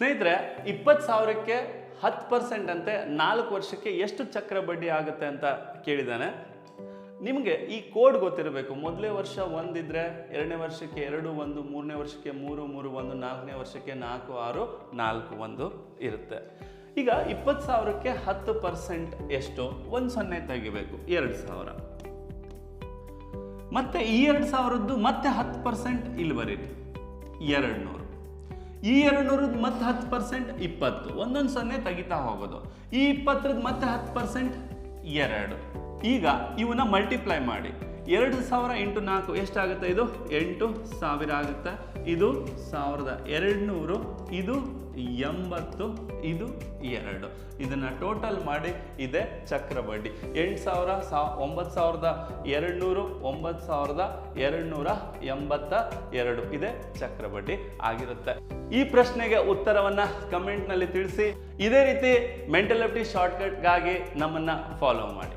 ಸ್ನೇಹಿತರೆ, 20,000ಕ್ಕೆ 10% ಅಂತೆ 4 ವರ್ಷಕ್ಕೆ ಎಷ್ಟು ಚಕ್ರ ಬಡ್ಡಿ ಆಗುತ್ತೆ ಅಂತ ಕೇಳಿದ್ದಾನೆ. ನಿಮಗೆ ಈ ಕೋಡ್ ಗೊತ್ತಿರಬೇಕು. ಮೊದಲನೇ ವರ್ಷ 1 ಇದ್ದರೆ, 2ನೇ ವರ್ಷಕ್ಕೆ 2 1, 3ನೇ ವರ್ಷಕ್ಕೆ 3 3 1, 4ನೇ ವರ್ಷಕ್ಕೆ 4 6 4 1 ಇರುತ್ತೆ. ಈಗ 20,000ಕ್ಕೆ 10% ಎಷ್ಟು? 1 0 ತೆಗಿಬೇಕು, 2,000. ಮತ್ತೆ ಈ 2,000ದ್ದು ಮತ್ತೆ 10% ಇಲ್ಲಿ ಬರೀರಿ, 200. ಈ 200 ಮತ್ತೆ 10% 20, ಒಂದೊಂದು 0 ತೆಗಿತಾ ಹೋಗೋದು. ಈ 20 ಮತ್ತೆ 10% 2. ಈಗ ಇವನ್ನ ಮಲ್ಟಿಪ್ಲೈ ಮಾಡಿ. 2,000 × 4 ಎಷ್ಟಾಗುತ್ತೆ? ಇದು 8,000 ಆಗುತ್ತೆ. ಇದು 1,200, ಇದು 80, ಇದು 2. ಇದನ್ನ ಟೋಟಲ್ ಮಾಡಿ ಇದೆ ಚಕ್ರ ಬಡ್ಡಿ. 8,000, 9,200, 9,282 ಇದೆ ಚಕ್ರ ಬಡ್ಡಿ ಆಗಿರುತ್ತೆ. ಈ ಪ್ರಶ್ನೆಗೆ ಉತ್ತರವನ್ನ ಕಮೆಂಟ್ನಲ್ಲಿ ತಿಳಿಸಿ. ಇದೇ ರೀತಿ ಮೆಂಟಲ್ ಎಬಿಲಿಟಿ ಶಾರ್ಟ್ಕಟ್ಗಾಗಿ ನಮ್ಮನ್ನ ಫಾಲೋ ಮಾಡಿ.